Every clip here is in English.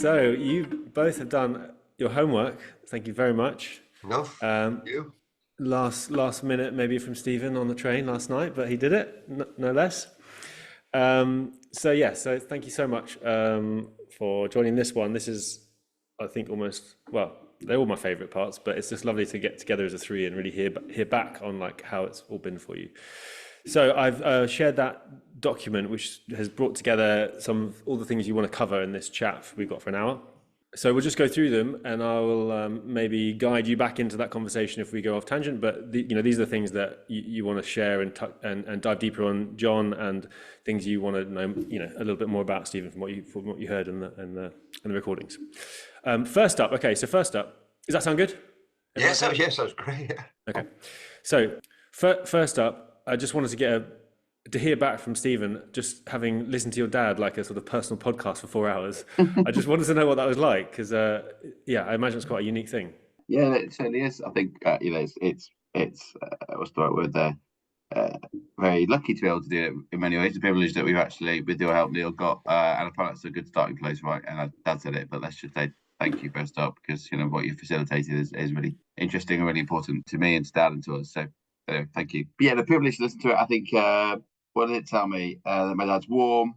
So you both have done your homework. Thank you very much. No, Um, you. last minute maybe from Stephen on the train last night, but he did it, no less. So thank you so much for joining this one. This is, I think, almost well, they're all my favourite parts, but it's just lovely to get together as a three and really hear back on like how it's all been for you. So I've shared that document, which has brought together some of all the things you want to cover in this chat we've got for an hour. So we'll just go through them, and I will maybe guide you back into that conversation if we go off tangent. But these are the things that you want to share and dive deeper on, John, and things you want to know, a little bit more about, Stephen, from what you heard in the recordings. First up, does that sound good? Everyone okay? Yes, that was great. Yeah. Okay. So first up, I just wanted to to hear back from Stephen, just having listened to your dad like a sort of personal podcast for 4 hours. I just wanted to know what that was like because, I imagine it's quite a unique thing. Yeah, it certainly is. I think it's what's the right word there? Very lucky to be able to do it in many ways. The privilege that we've actually, with your help, Neil, got, and I find that's a good starting place, right? And Dad said it, but let's just say thank you first up because what you facilitated is really interesting and really important to me and to Dad and to us. So thank you. But yeah, the privilege to listen to it. I think what did it tell me? That my dad's warm,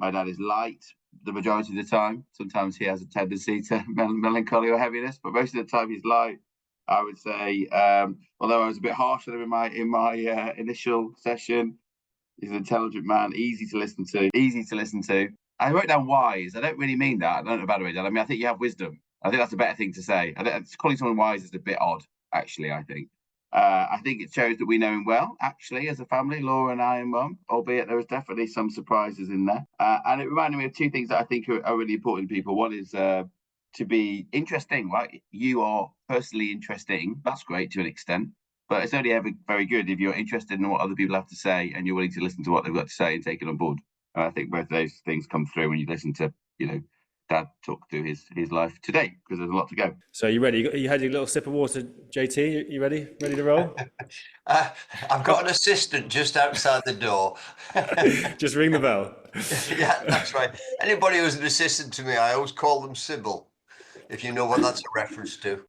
my dad is light the majority of the time. Sometimes he has a tendency to melancholy or heaviness, but most of the time he's light. I would say, although I was a bit harsh on him in my initial session, he's an intelligent man, easy to listen to. I wrote down wise. I don't really mean that. I don't know about it, Dad. I mean, I think you have wisdom. I think that's a better thing to say. Calling someone wise is a bit odd, actually, I think. I think it shows that we know him well, actually, as a family, Laura and I and Mum, albeit there was definitely some surprises in there. And it reminded me of two things that I think are really important to people. One is to be interesting, right? You are personally interesting. That's great to an extent, but it's only ever very good if you're interested in what other people have to say and you're willing to listen to what they've got to say and take it on board. And I think both of those things come through when you listen to, Dad talk through his life today, because there's a lot to go. So you ready? You had your little sip of water, JT. You ready? Ready to roll? I've got an assistant just outside the door. Just ring the bell. Yeah, that's right. Anybody who's an assistant to me, I always call them Sybil, if you know what that's a reference to.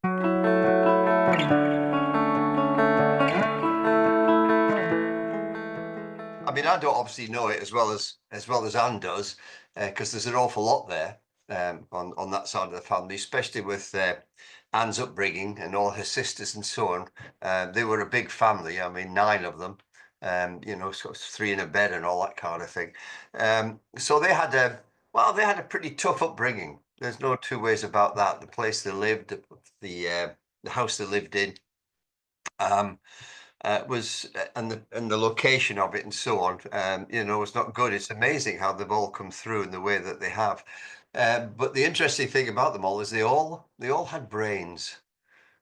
I mean, I don't obviously know it as well as Anne does, because there's an awful lot there on that side of the family, especially with Anne's upbringing and all her sisters and so on. They were a big family. I mean, 9 of them. Sort of 3 in a bed and all that kind of thing. So they had a pretty tough upbringing. There's no two ways about that. The place they lived, the house they lived in, was and the location of it and so on. Was not good. It's amazing how they've all come through in the way that they have. But the interesting thing about them all is they all had brains.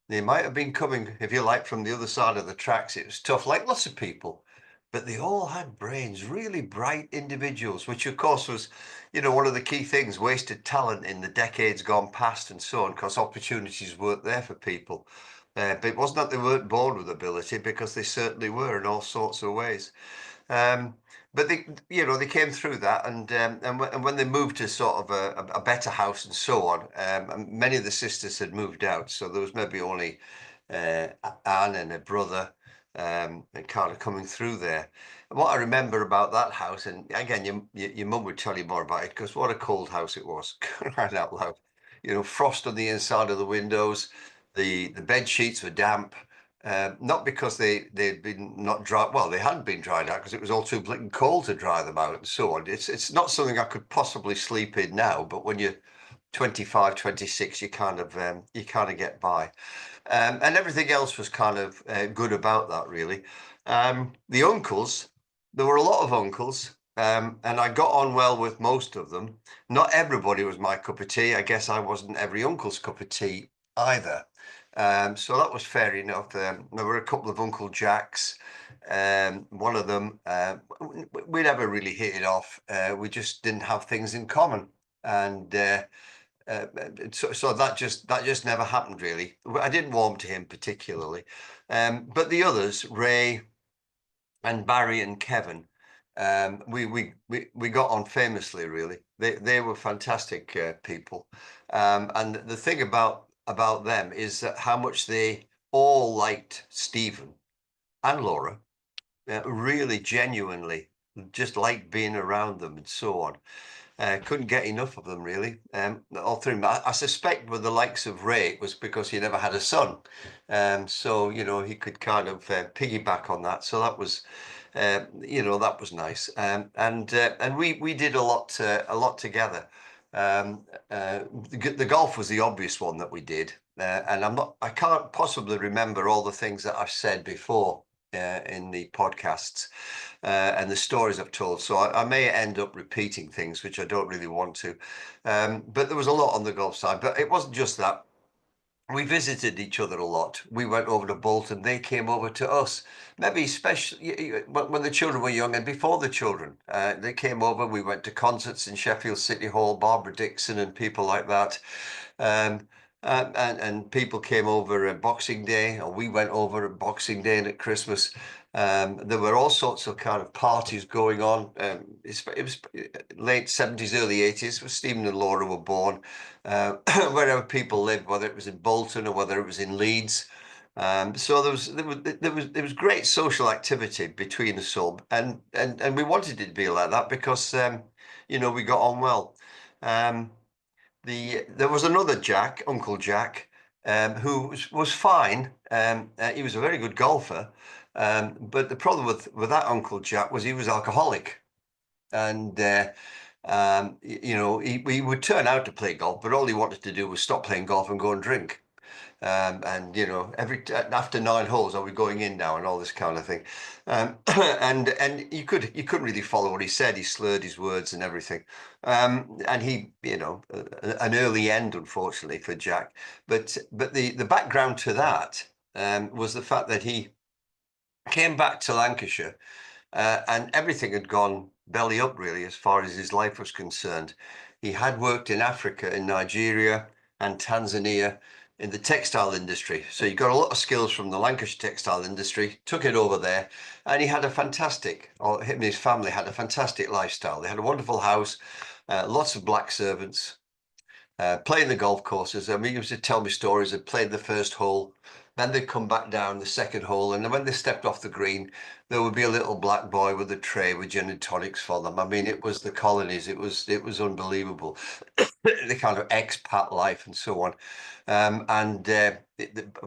They might have been coming, if you like, from the other side of the tracks. It was tough, like lots of people, but they all had brains, really bright individuals, which of course was, one of the key things, wasted talent in the decades gone past and so on, because opportunities weren't there for people. But it wasn't that they weren't born with ability, because they certainly were in all sorts of ways. But they came through that, and when they moved to sort of a better house and so on, many of the sisters had moved out, so there was maybe only Anne and her brother, and kind of coming through there. And what I remember about that house, and again, your mum would tell you more about it, because what a cold house it was, right out loud. Frost on the inside of the windows, the bed sheets were damp. Not because they'd been not dry. Well, they hadn't been dried out because it was all too blinking cold to dry them out and so on. It's not something I could possibly sleep in now, but when you're 25, 26, you kind of get by. And everything else was kind of good about that, really. The uncles, there were a lot of uncles, and I got on well with most of them. Not everybody was my cup of tea. I guess I wasn't every uncle's cup of tea either. So that was fair enough. There were a couple of Uncle Jacks. One of them, we never really hit it off. We just didn't have things in common, and so that just never happened really. I didn't warm to him particularly, but the others, Ray and Barry and Kevin, we got on famously, really. They were fantastic people. And the thing about them is that how much they all liked Stephen and Laura, really genuinely just liked being around them and so on. Couldn't get enough of them, really. All through. I suspect with the likes of Ray, it was because he never had a son, so you know he could kind of piggyback on that. So that was, you know, that was nice. And we did a lot together. The golf was the obvious one that we did, and I can't possibly remember all the things that I've said before in the podcasts and the stories I've told. So I may end up repeating things, which I don't really want to. But there was a lot on the golf side. But it wasn't just that. We visited each other a lot. We went over to Bolton. They came over to us. Maybe especially when the children were young and before the children. They came over. We went to concerts in Sheffield City Hall, Barbara Dixon and people like that. And people came over at Boxing Day, or we went over at Boxing Day and at Christmas. There were all sorts of kind of parties going on. It was late 70s, early 80s, when Stephen and Laura were born. Wherever people lived, whether it was in Bolton or whether it was in Leeds. So there was great social activity between us all, and we wanted it to be like that because you know, we got on well. There was another Jack, Uncle Jack, who was fine. He was a very good golfer, but the problem with that Uncle Jack was he was alcoholic, and you know, he would turn out to play golf, but all he wanted to do was stop playing golf and go and drink. And you know, after 9 holes, are we going in now, and all this kind of thing. And you couldn't really follow what he said. He slurred his words and everything. And he, you know, an early end, unfortunately, for Jack. But the background to that was the fact that he came back to Lancashire, and everything had gone belly up, really, as far as his life was concerned. He had worked in Africa, in Nigeria and Tanzania, in the textile industry. So he got a lot of skills from the Lancashire textile industry, took it over there, and he had a fantastic, or him and his family had a fantastic lifestyle. They had a wonderful house, lots of black servants, playing the golf courses. I mean, he used to tell me stories of playing the first hole, then they'd come back down the second hole, and then when they stepped off the green, there would be a little black boy with a tray with gin and tonics for them. I mean, it was the colonies. It was unbelievable, the kind of expat life and so on. And the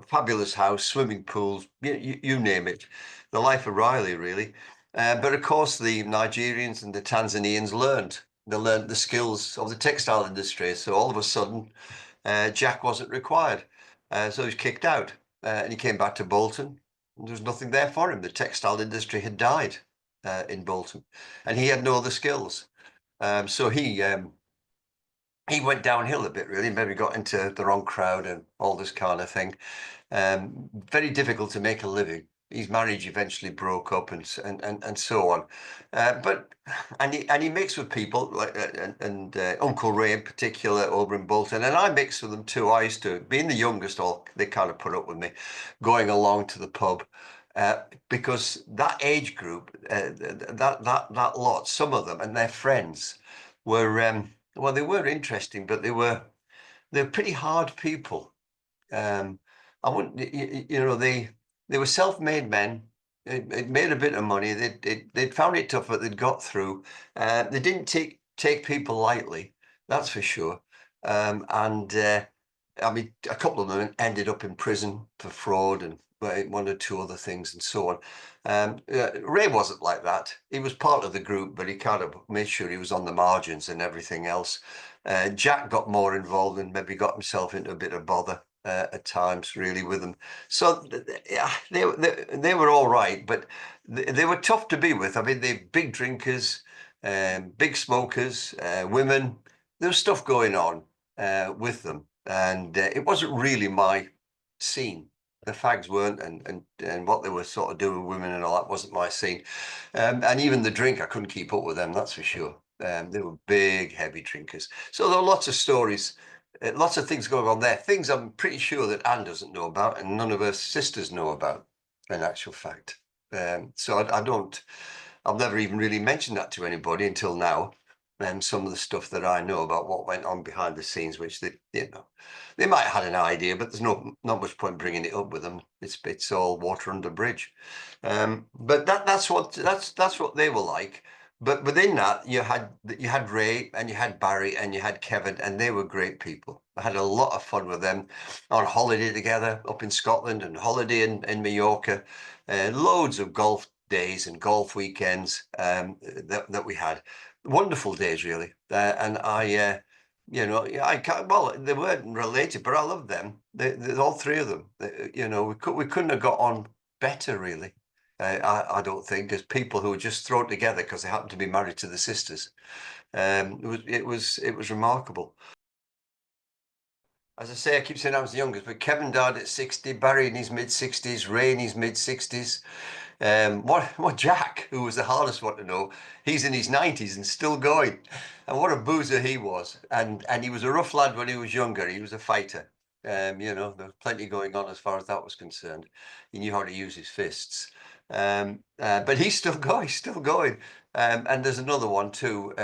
fabulous house, swimming pools, you name it, the life of Riley, really. But of course, the Nigerians and the Tanzanians learned. They learned the skills of the textile industry. So all of a sudden, Jack wasn't required. So he was kicked out, and he came back to Bolton. There was nothing there for him. The textile industry had died in Bolton, and he had no other skills. So he went downhill a bit, really. Maybe got into the wrong crowd and all this kind of thing. Very difficult to make a living. His marriage eventually broke up, and so on. But he mixed with people like and Uncle Ray in particular over in Bolton, and I mixed with them too. I used to, being the youngest, they kind of put up with me, going along to the pub. Because that age group, that lot, some of them and their friends were well, they were interesting, but they're pretty hard people. I wouldn't, you know, they were self-made men. They made a bit of money. They'd found it tough, but they'd got through. They didn't take people lightly, that's for sure. I mean, a couple of them ended up in prison for fraud and one or two other things and so on. Ray wasn't like that. He was part of the group, but he kind of made sure he was on the margins and everything else. Jack got more involved and maybe got himself into a bit of bother at times, really, with them. So yeah, they were all right, but they were tough to be with. I mean, they're big drinkers, big smokers, women. There was stuff going on with them, and it wasn't really my scene. The fags weren't, and what they were sort of doing with women and all that wasn't my scene. And even the drink, I couldn't keep up with them, that's for sure. They were big, heavy drinkers. So there were lots of stories, lots of things going on there. Things I'm pretty sure that Anne doesn't know about, and none of her sisters know about, in actual fact. So I've never even really mentioned that to anybody until now. And some of the stuff that I know about what went on behind the scenes, which they might have had an idea, but there's not much point bringing it up with them. It's all water under bridge. But that's what they were like. But within that, you had Ray and you had Barry and you had Kevin, and they were great people. I had a lot of fun with them on holiday together up in Scotland and holiday in Mallorca. Loads of golf days and golf weekends that we had. Wonderful days, really. And I, I can't. Well, they weren't related, but I loved them. All three of them. We couldn't have got on better, really. I don't think, as people who were just thrown together because they happened to be married to the sisters. It was remarkable. As I say, I keep saying I was the youngest, but Kevin died at 60, Barry in his mid-60s, Ray in his mid-60s. What Jack, who was the hardest one to know, he's in his 90s and still going. And what a boozer he was. And he was a rough lad when he was younger. He was a fighter. There was plenty going on as far as that was concerned. He knew how to use his fists. But he's still going. And there's another one too,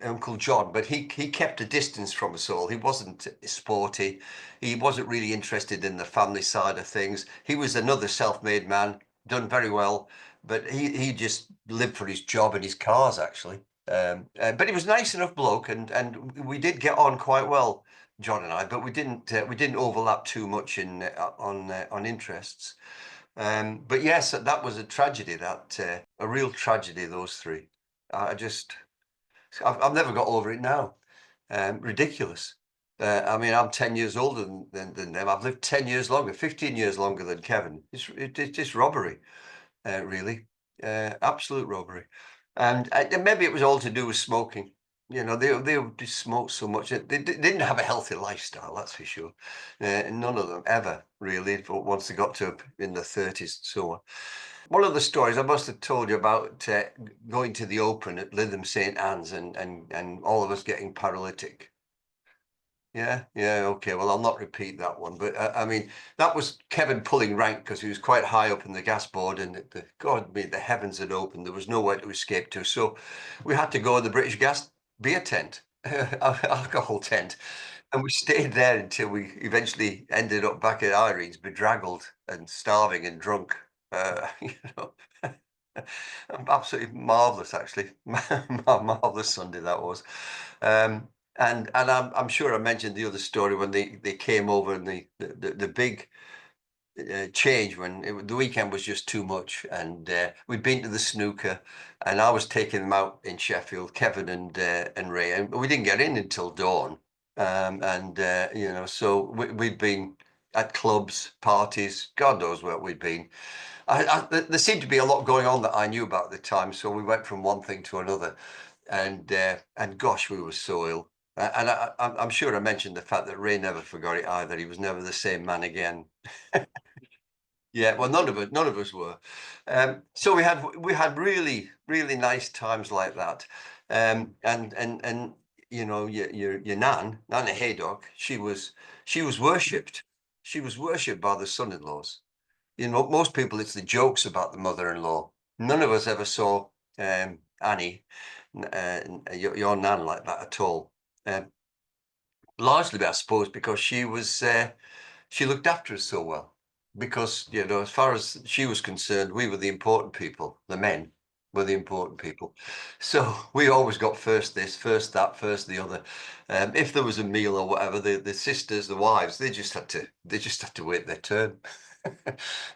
Uncle John, but he kept a distance from us all. He wasn't sporty. He wasn't really interested in the family side of things. He was another self-made man, done very well, but he just lived for his job and his cars, actually. But he was a nice enough bloke, and we did get on quite well, John and I, but we didn't overlap too much on interests. But yes, that was a tragedy. A real tragedy. Those three. I've never got over it now. Ridiculous. I mean, I'm 10 years older than them. I've lived 10 years longer, 15 years longer than Kevin. It's just robbery, really. Absolute robbery. And maybe it was all to do with smoking. They just smoked so much. They didn't have a healthy lifestyle, that's for sure. None of them ever, really, once they got to in their 30s and so on. One of the stories I must have told you about going to the Open at Lytham St Anne's and all of us getting paralytic. Yeah, okay. Well, I'll not repeat that one, but I mean, that was Kevin pulling rank because he was quite high up in the gas board, and God, the heavens had opened. There was nowhere to escape to, so we had to go to the British Gas beer tent, alcohol tent, and we stayed there until we eventually ended up back at Irene's, bedraggled and starving and drunk. You know, absolutely marvelous, actually. Marvelous Sunday that was. And I'm sure I mentioned the other story when they came over, and the big change when the weekend was just too much, and we'd been to the snooker, and I was taking them out in Sheffield, Kevin and Ray, and we didn't get in until dawn. So we'd been at clubs, parties, God knows where we'd been. There seemed to be a lot going on that I knew about at the time, so we went from one thing to another, and gosh, we were so ill. And I'm sure I mentioned the fact that Ray never forgot it either. He was never the same man again. Yeah, well, none of us were. So we had really, really nice times like that. And your nan, Nana Haydock, she was worshipped. She was worshipped by the son-in-laws. Most people, it's the jokes about the mother-in-law. None of us ever saw Annie, your nan, like that at all. Largely, I suppose, because she looked after us so well. Because, as far as she was concerned, we were the important people. The men were the important people. So we always got first this, first that, first the other. If there was a meal or whatever, the sisters, the wives, they just had to wait their turn.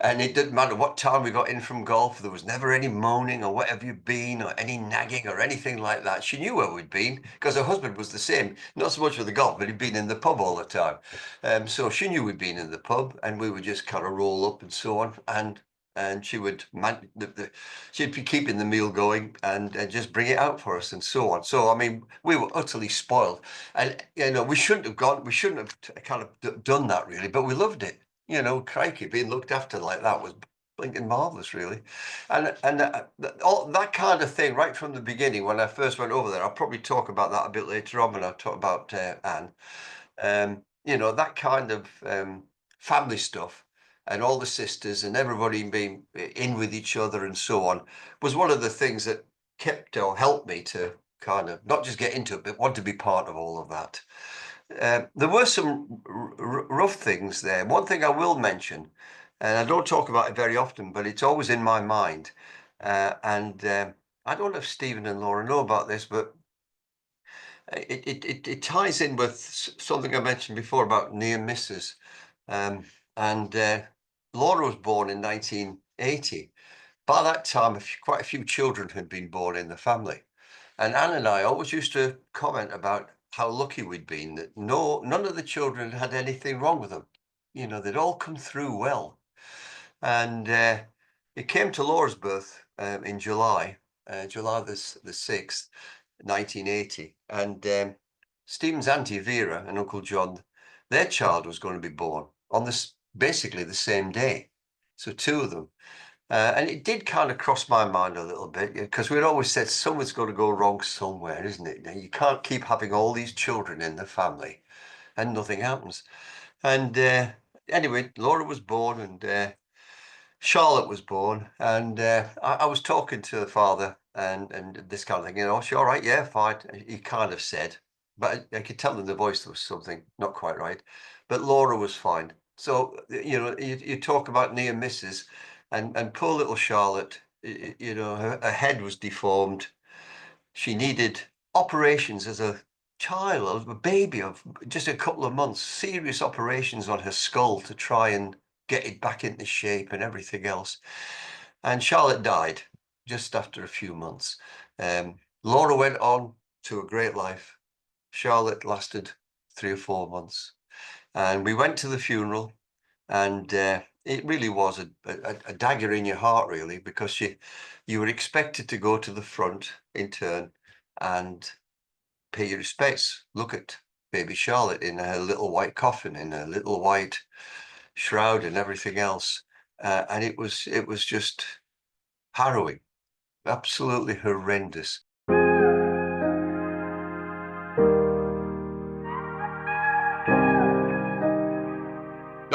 And it didn't matter what time we got in from golf. There was never any moaning or where have you been or any nagging or anything like that. She knew where we'd been because her husband was the same. Not so much with the golf, but he'd been in the pub all the time. So she knew we'd been in the pub, and we would just kind of roll up and so on. And she would she'd be keeping the meal going and just bring it out for us and so on. So I mean, we were utterly spoiled, and we shouldn't have kind of done that really, but we loved it. Crikey, being looked after like that was blinking marvelous, really. And all that kind of thing right from the beginning when I first went over there. I'll probably talk about that a bit later on when I talk about Anne. That kind of family stuff and all the sisters and everybody being in with each other and so on was one of the things that kept or helped me to kind of not just get into it, but want to be part of all of that. There were some rough things there. One thing I will mention, and I don't talk about it very often, but it's always in my mind. I don't know if Stephen and Laura know about this, but it ties in with something I mentioned before about near misses. Laura was born in 1980. By that time, quite a few children had been born in the family. And Anne and I always used to comment about how lucky we'd been that none of the children had anything wrong with them. You know, they'd all come through well. And it came to Laura's birth in July the 6th, 1980. And Stephen's Auntie Vera and Uncle John, their child was going to be born on basically the same day. So two of them. And it did kind of cross my mind a little bit, because we'd always said something's got to go wrong somewhere, isn't it? You can't keep having all these children in the family and nothing happens. And anyway, Laura was born and Charlotte was born. And I was talking to the father and this kind of thing, she all right? Yeah, fine. He kind of said, but I could tell in the voice there was something not quite right. But Laura was fine. So, you talk about near misses. And poor little Charlotte, her head was deformed. She needed operations as a child, a baby of just a couple of months, serious operations on her skull to try and get it back into shape and everything else. And Charlotte died just after a few months. Laura went on to a great life. Charlotte lasted 3 or 4 months. And we went to the funeral. And it really was a dagger in your heart, really, because you were expected to go to the front in turn and pay your respects. Look at baby Charlotte in her little white coffin, in her little white shroud and everything else. And it was just harrowing, absolutely horrendous.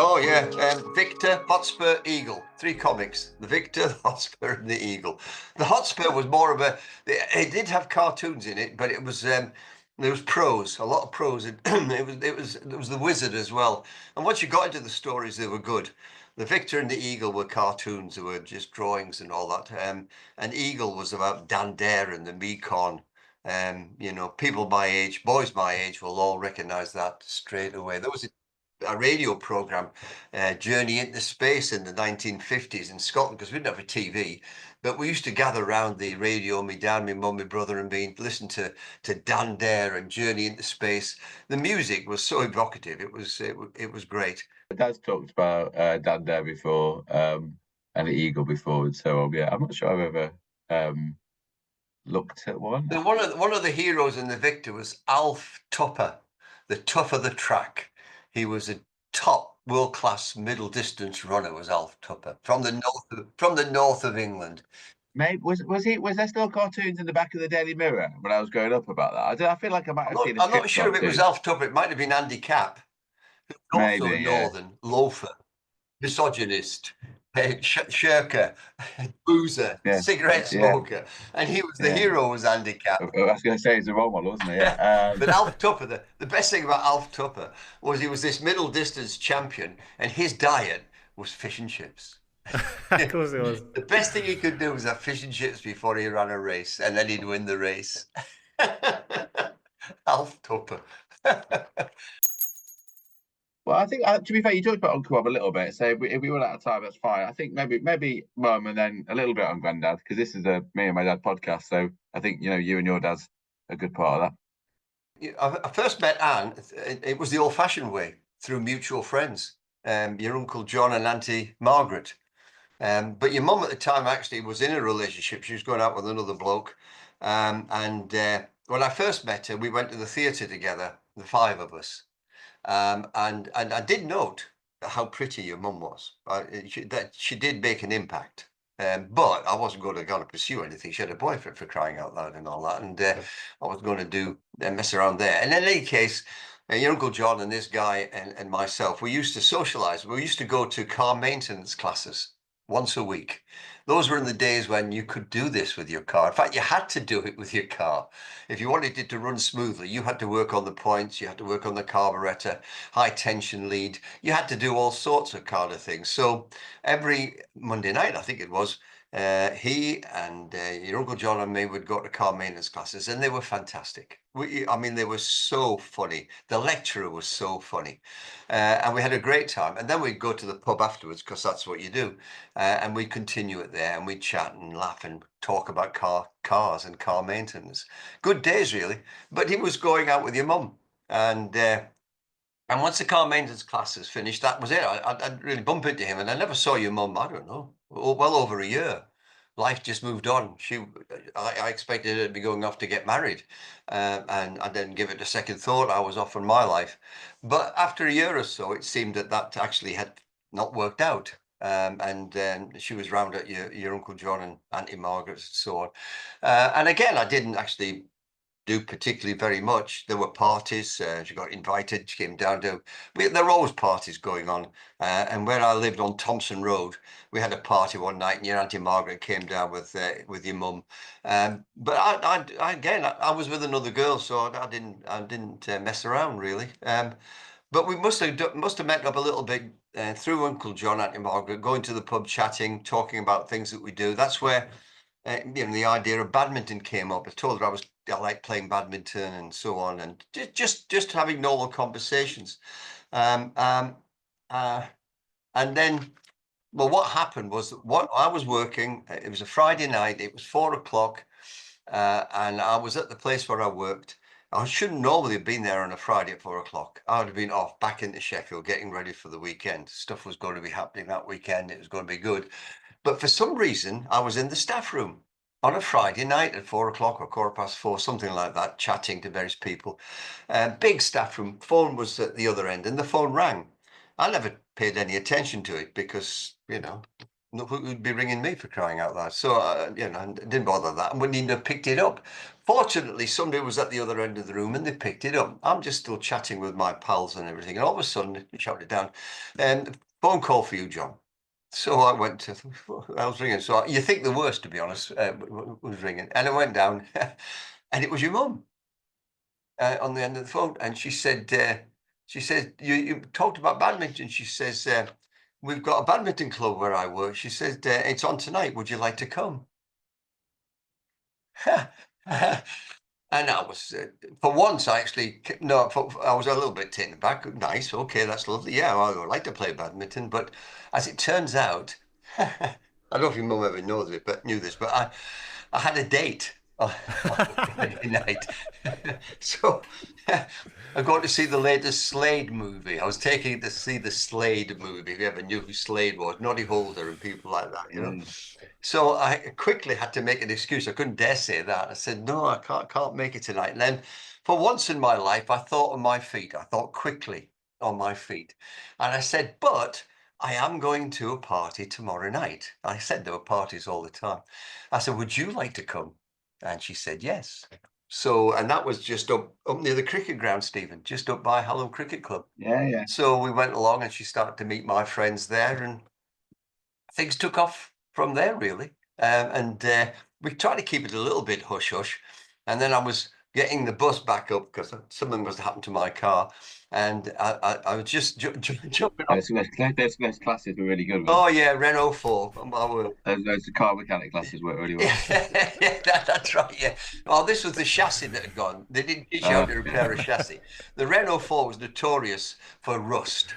Oh yeah, Victor, Hotspur, Eagle. 3 comics: the Victor, the Hotspur, and the Eagle. The Hotspur was more of it did have cartoons in it, but it was there was prose, a lot of prose. It was the Wizard as well. And once you got into the stories, they were good. The Victor and the Eagle were cartoons; they were just drawings and all that. And Eagle was about Dan Dare and the Mekong. People my age, boys my age, will all recognise that straight away. There was a radio program, Journey into Space, in the 1950s in Scotland, because we didn't have a TV, but we used to gather around the radio, my dad, my mum, my brother, and listen to Dan Dare and Journey into Space. The music was so evocative; it was great. Dad's talked about Dan Dare before, and the Eagle before, and so on. Yeah, I'm not sure I've ever looked at one. One of the heroes in the Victor was Alf Tupper, the tough of the track. He was a top world-class middle distance runner, was Alf Tupper, from the north of England. Maybe was there still cartoons in the back of the Daily Mirror when I was growing up about that? I feel like I might have seen a I'm not sure if it was Alf Tupper. It might have been Andy Capp, also Maybe, yeah. northern, loafer, misogynist, shirker, boozer, Yeah. cigarette smoker, and he was the hero. Was Andy Capp. I was going to say he's a role model, wasn't he? Yeah. But Alf Tupper, the best thing about Alf Tupper was he was this middle distance champion, and his diet was fish and chips. Of course it was. The best thing he could do was have fish and chips before he ran a race, and then he'd win the race. Alf Tupper. Well, I think to be fair, you talked about Uncle Bob a little bit. So if we run out of time, that's fine. I think maybe Mum, and then a little bit on Granddad, because this is a me and my dad podcast. So I think you and your dad's a good part of that. I first met Anne. It was the old-fashioned way, through mutual friends. Your Uncle John and Auntie Margaret. But your mum at the time actually was in a relationship. She was going out with another bloke. And when I first met her, we went to the theatre together, the 5 of us. And I did note how pretty your mum was. That she did make an impact. But I wasn't going to pursue anything. She had a boyfriend, for crying out loud, and all that. And I was going to mess around there. And in any case, your Uncle John and this guy and myself, we used to socialize. We used to go to car maintenance classes once a week. Those were in the days when you could do this with your car. In fact, you had to do it with your car. If you wanted it to run smoothly, you had to work on the points, you had to work on the carburetor, high tension lead. You had to do all sorts of kind of things. So every Monday night, I think it was, he and your Uncle John and me would go to car maintenance classes, and they were fantastic. I mean, they were so funny. The lecturer was so funny, and we had a great time. And then we'd go to the pub afterwards, because that's what you do, and we'd continue it there, and we'd chat and laugh and talk about cars and car maintenance. Good days, really. But he was going out with your mum, and once the car maintenance class is finished, that was it. I'd really bump into him, and I never saw your mum, I don't know, well over a year. Life just moved on. I expected her to be going off to get married, and I didn't give it a second thought. I was off on my life. But after a year or so, it seemed that actually had not worked out. And she was round at your Uncle John and Auntie Margaret and so on. And again, I didn't actually do particularly very much. There were parties. She got invited. She came down to. There were always parties going on. And where I lived on Thompson Road, we had a party one night, and your Auntie Margaret came down with your mum. But I was with another girl, so I didn't mess around really. But we must have met up a little bit through Uncle John, Auntie Margaret, going to the pub, chatting, talking about things that we do. That's where the idea of badminton came up. I told her I like playing badminton and so on, and just having normal conversations. And then, well, what happened was that what I was working. It was a Friday night. It was 4 o'clock, and I was at the place where I worked. I shouldn't normally have been there on a Friday at 4 o'clock. I would have been off back into Sheffield, getting ready for the weekend. Stuff was going to be happening that weekend. It was going to be good. But for some reason, I was in the staff room on a Friday night at 4 o'clock or 4:15, something like that, chatting to various people. Big staff room. Phone was at the other end, and the phone rang. I never paid any attention to it because, who would be ringing me for crying out loud? So, I didn't bother that, and wouldn't even have picked it up. Fortunately, somebody was at the other end of the room, and they picked it up. I'm just still chatting with my pals and everything, and all of a sudden, they shouted down, phone call for you, John. So I went to, I was ringing. So you think the worst, to be honest, was ringing. And I went down, and it was your mum on the end of the phone. And she said, you talked about badminton. She says, we've got a badminton club where I work. She says, it's on tonight. Would you like to come? And I was, for once, I actually, no, I was a little bit taken aback. Nice, okay, that's lovely. Yeah, I would like to play badminton. But as it turns out, I don't know if your mum ever knew this, but I had a date on Friday night. So I got to see the latest Slade movie. I was taking to see the Slade movie, if you ever knew who Slade was, Noddy Holder and people like that, So I quickly had to make an excuse. I couldn't dare say that. I said, no, I can't make it tonight. And then for once in my life, I thought on my feet. I thought quickly on my feet. And I said, but I am going to a party tomorrow night. I said there were parties all the time. I said, would you like to come? And she said, yes. So, and that was just up near the cricket ground, Stephen, just up by Hallam Cricket Club. Yeah. So we went along, and she started to meet my friends there, and things took off from there, really. And we tried to keep it a little bit hush hush. And then I was getting the bus back up because something must have happened to my car. And I was just jumping off. Those classes were really good. Oh, yeah, Renault 4. Those car mechanic classes worked really well. Yeah, that's right, yeah. Well, this was the chassis that had gone. They didn't teach you how to repair a chassis. The Renault 4 was notorious for rust.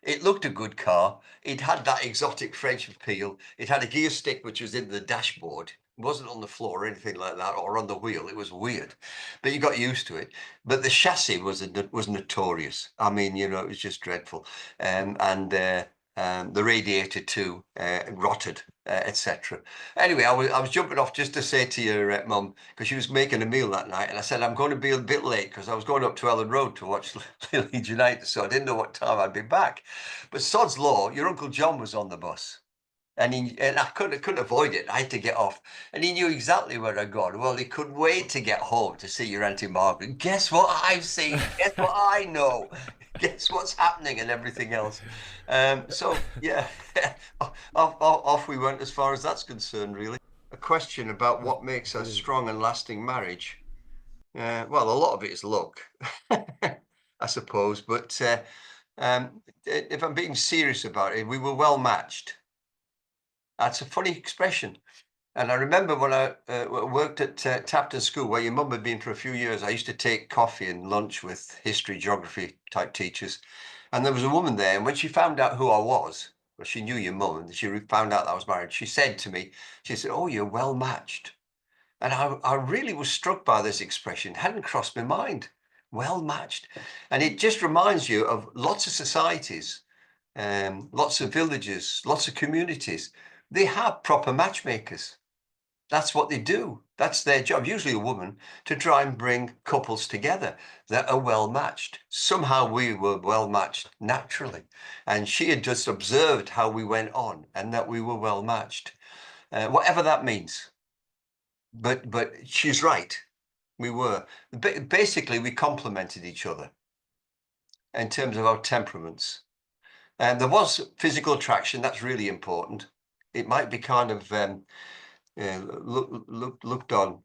It looked a good car. It had that exotic French appeal. It had a gear stick which was in the dashboard. It wasn't on the floor or anything like that, or on the wheel. It was weird, but you got used to it. But the chassis was notorious. I mean, it was just dreadful. And the radiator too rotted, etc. Anyway, I was jumping off just to say to your mum, because she was making a meal that night, and I said I'm going to be a bit late because I was going up to Ellen Road to watch Leeds United, so I didn't know what time I'd be back. But sod's law, your Uncle John was on the bus. and I couldn't avoid it. I had to get off, and he knew exactly where I'd gone. Well, he couldn't wait to get home to see your Auntie Margaret. Guess what I've seen? Guess what I know? Guess what's happening and everything else. So yeah, off we went as far as that's concerned. Really, a question about what makes a strong and lasting marriage. Well, a lot of it is luck, I suppose. But if I'm being serious about it, we were well matched. That's a funny expression. And I remember when I worked at Tapton School, where your mum had been for a few years, I used to take coffee and lunch with history, geography type teachers. And there was a woman there, and when she found out who I was, well, she knew your mum, and she found out that I was married, she said to me, she said, "Oh, you're well matched." And I really was struck by this expression, hadn't crossed my mind. Well matched. And it just reminds you of lots of societies, lots of villages, lots of communities. They have proper matchmakers. That's what they do. That's their job, usually a woman, to try and bring couples together that are well matched. Somehow we were well matched naturally. And she had just observed how we went on and that we were well matched, whatever that means. But she's right. We were. Basically, we complemented each other in terms of our temperaments. And there was physical attraction. That's really important. It might be kind of looked on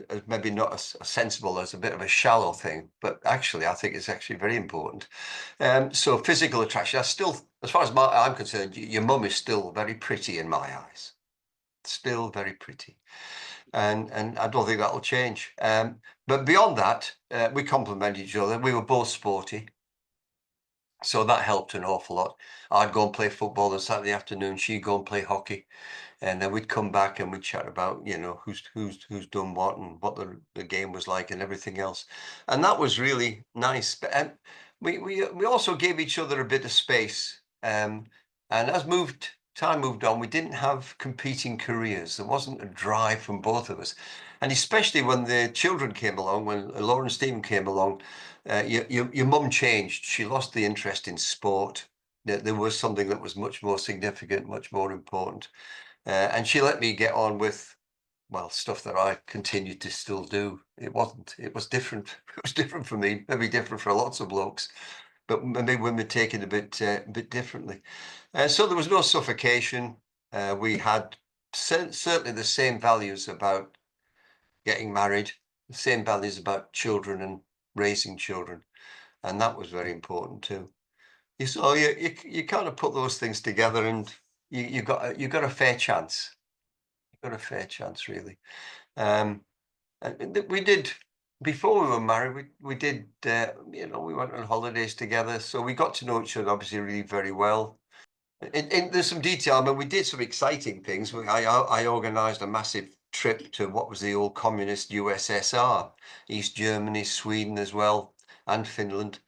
as maybe not as sensible, as a bit of a shallow thing, but actually I think it's actually very important. So physical attraction, I still, as far as I'm concerned, your mum is still very pretty in my eyes. Still very pretty. And I don't think that'll change. But beyond that, we complement each other. We were both sporty. So that helped an awful lot. I'd go and play football on Saturday afternoon. She'd go and play hockey. And then we'd come back and we'd chat about, you know, who's done what and what the game was like and everything else. And that was really nice. But we also gave each other a bit of space. And as time moved on, we didn't have competing careers. There wasn't a drive from both of us. And especially when the children came along, when Laura and Stephen came along, your mum changed. She lost the interest in sport. There was something that was much more significant, much more important. And she let me get on with, well, stuff that I continued to still do. It was different. It was different for me, maybe different for lots of blokes, but maybe women take it a bit differently. So there was no suffocation. We had certainly the same values about getting married, the same values about children and raising children. And that was very important too. You kind of put those things together and you got a fair chance. Got a fair chance, really. And we did, before we were married, we did, you know, we went on holidays together. So we got to know each other obviously really very well. And there's some detail. I mean, we did some exciting things. I organized a massive trip to what was the old communist USSR, East Germany, Sweden as well, and Finland,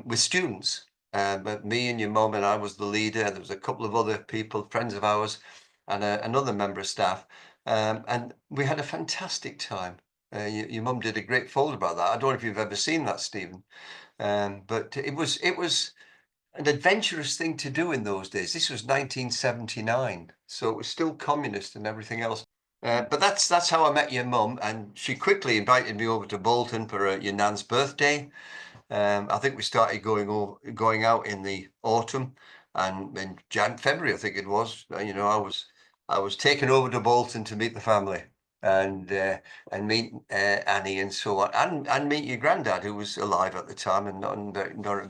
with students. But me and your mum and I was the leader. There was a couple of other people, friends of ours, and another member of staff. And we had a fantastic time. Your mum did a great fold about that. I don't know if you've ever seen that, Stephen. But it was an adventurous thing to do in those days. This was 1979, so it was still communist and everything else. But that's how I met your mum, and she quickly invited me over to Bolton for your nan's birthday. I think we started going out in the autumn, and in February, I think it was. You know, I was taken over to Bolton to meet the family and meet Annie and so on, and meet your granddad, who was alive at the time and not in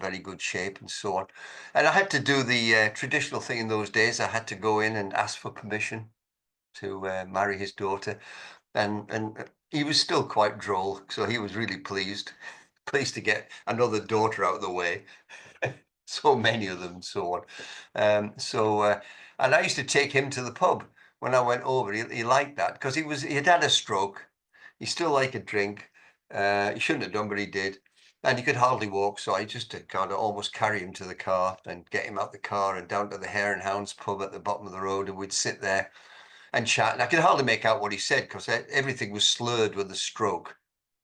very good shape and so on. And I had to do the traditional thing in those days. I had to go in and ask for permission to marry his daughter, and he was still quite droll, so he was really pleased to get another daughter out of the way. So many of them and so on. And I used to take him to the pub when I went over. He liked that because he had a stroke. He still liked a drink. He shouldn't have done, but he did. And he could hardly walk, so I just to kind of almost carry him to the car and get him out the car and down to the Hare and Hounds pub at the bottom of the road, and we'd sit there and chat. And I could hardly make out what he said because everything was slurred with the stroke,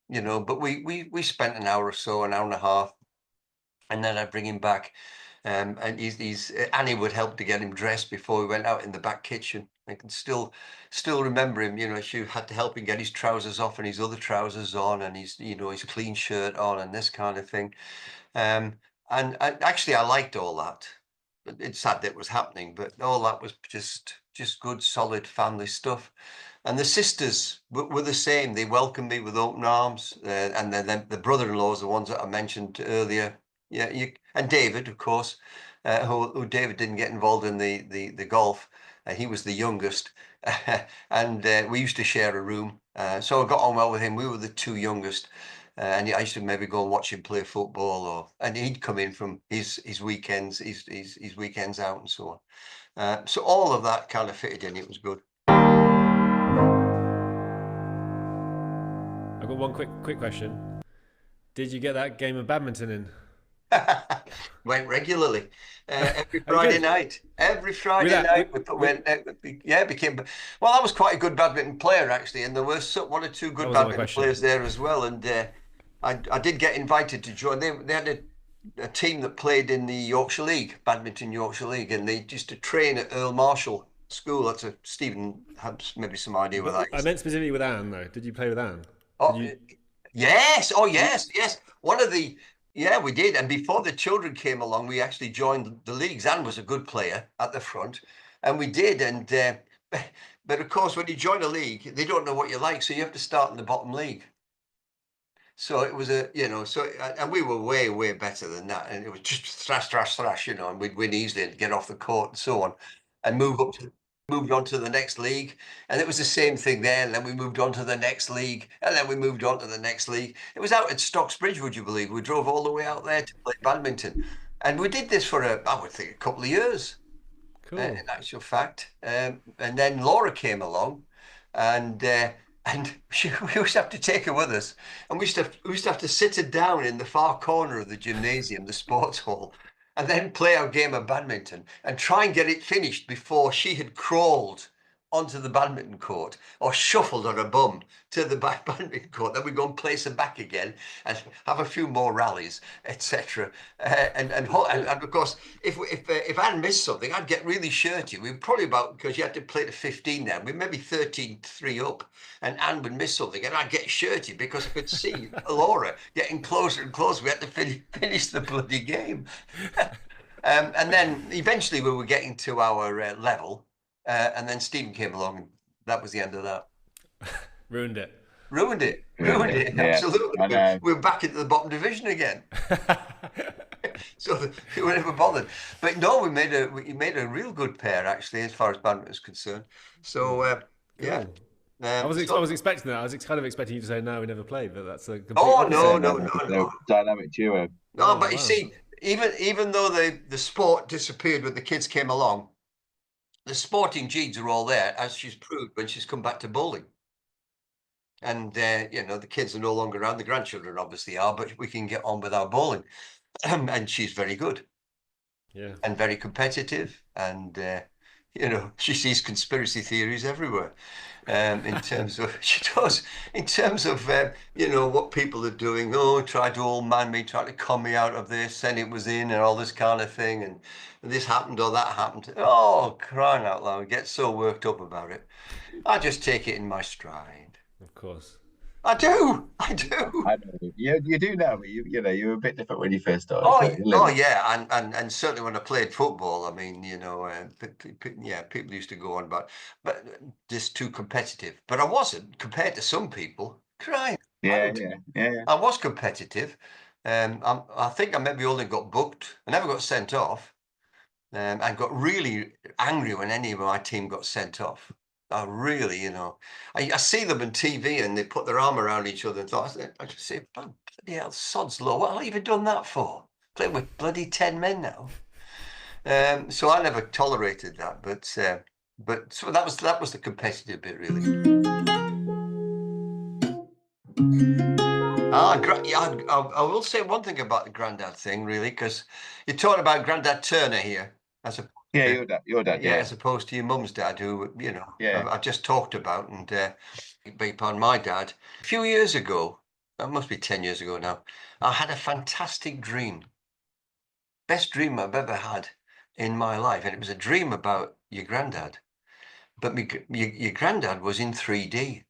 you know. But we spent an hour or so, an hour and a half, and then I'd bring him back And Annie would help to get him dressed before we went out in the back kitchen. I can still remember him. She had to help him get his trousers off and his other trousers on, and his clean shirt on, and this kind of thing. And actually, I liked all that. It's sad that it was happening, but all that was just good, solid family stuff. And the sisters were the same. They welcomed me with open arms. And then the brother-in-laws, the ones that I mentioned earlier. Yeah, and David, of course, who David didn't get involved in the golf. He was the youngest. And we used to share a room. So I got on well with him. We were the two youngest. And I used to maybe go and watch him play football, and he'd come in from his weekends, his weekends out and so on. So all of that kind of fitted in. It was good. I've got one quick question. Did you get that game of badminton in? Went regularly, every Friday night. Every Friday night, became. Well, I was quite a good badminton player actually, and there were one or two good badminton players there as well. And I did get invited to join. They had a team that played in the Yorkshire League, Badminton Yorkshire League, and they used to train at Earl Marshall School. That's Stephen had maybe some idea what that is. I meant specifically with Anne though. Did you play with Anne? Yes. Oh, yes. One of the. Yeah, we did. And before the children came along, we actually joined the leagues. Anne was a good player at the front, and we did. And but of course, when you join a league, they don't know what you like, so you have to start in the bottom league. So it was and we were way better than that. And it was just thrash, and we'd win easily and get off the court and so on, and moved on to the next league, and it was the same thing there. And then we moved on to the next league, and then we moved on to the next league. It was out at Stocksbridge, would you believe? We drove all the way out there to play badminton, and we did this for I would think a couple of years. Cool. In actual fact, and then Laura came along, and we used to have to take her with us, and we used to have to sit her down in the far corner of the gymnasium, the sports hall, and then play our game of badminton and try and get it finished before she had crawled onto the badminton court or shuffled on her bum to the badminton court. Then we'd go and place her back again and have a few more rallies, etc. And of course, if Anne missed something, I'd get really shirty. We were probably because you had to play to 15 then. We were maybe 13-3 up, and Anne would miss something, and I'd get shirty because I could see Laura getting closer and closer. We had to finish the bloody game. And then eventually we were getting to our level. And then Stephen came along, and that was the end of that. Ruined it. Yeah. Absolutely. We're back into the bottom division again. So we were never bothered. But no, we made a real good pair actually, as far as badminton is concerned. So yeah. I was expecting that. I was kind of expecting you to say no, we never played, but that's a complete no. Dynamic duo. No, but you see, even though the sport disappeared when the kids came along, the sporting genes are all there, as she's proved when she's come back to bowling. And, the kids are no longer around. The grandchildren obviously are, but we can get on with our bowling. And she's very good. Yeah. And very competitive. And, she sees conspiracy theories everywhere. In terms of, she does, in terms of, what people are doing. Tried to old man me, tried to con me out of this, and it was in, and all this kind of thing. And this happened or that happened. Oh, crying out loud. I get so worked up about it. I just take it in my stride. Of course. I do. I know. You do now, but you were a bit different when you first started. Yeah, and certainly when I played football, I mean, people used to go on about, but just too competitive. But I wasn't compared to some people. Crying. Yeah. I was competitive. I think I maybe only got booked. I never got sent off. I got really angry when any of my team got sent off. I really, I see them on TV and they put their arm around each other and thought, I just say, bloody hell, sod's law. What have I even done that for? Playing with bloody 10 men now. So I never tolerated that, but so that was the competitive bit, really. I will say one thing about the granddad thing, really, because you're talking about Grandad Turner here. Your dad. Yeah, as opposed to your mum's dad, who I just talked about, and beg your pardon, my dad. A few years ago, that must be 10 years ago now, I had a fantastic dream. best dream I've ever had in my life, and it was a dream about your granddad. But your granddad was in 3D.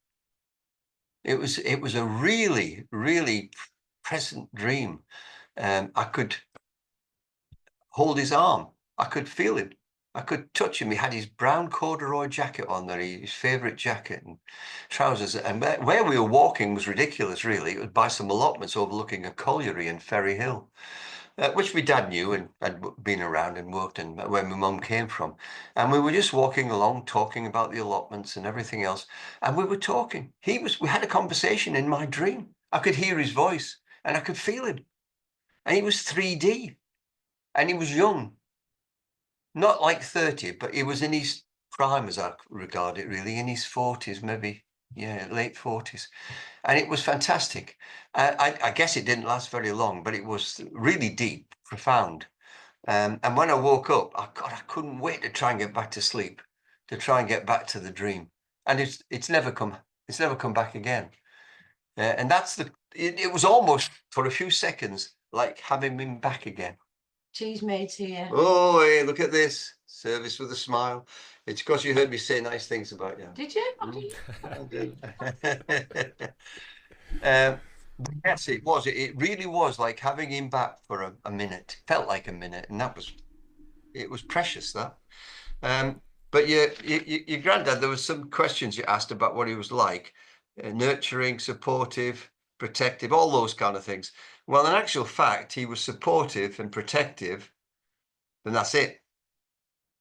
It was a really, really present dream. I could hold his arm. I could feel him. I could touch him. He had his brown corduroy jacket on there, his favourite jacket and trousers. And where we were walking was ridiculous, really. It was by some allotments overlooking a colliery in Ferry Hill, which my dad knew and had been around and worked in where my mum came from. And we were just walking along, talking about the allotments and everything else. And we were talking. We had a conversation in my dream. I could hear his voice and I could feel him. And he was 3D. And he was young. Not like 30, but he was in his prime, as I regard it, really, in his 40s, maybe, yeah, late 40s. And it was fantastic. I guess it didn't last very long, but it was really deep, profound. And when I woke up, I couldn't wait to try and get back to sleep, to try and get back to the dream. And it's never come back again. And it was almost for a few seconds like having been back again. Cheese mates here. Oh, hey, look at this. Service with a smile. It's because you heard me say nice things about you. Did you? I did. Yes, it was. It really was like having him back for a minute. Felt like a minute, and it was precious, that. But your granddad, there was some questions you asked about what he was like. Nurturing, supportive, protective, all those kind of things. Well, in actual fact, he was supportive and protective, and that's it.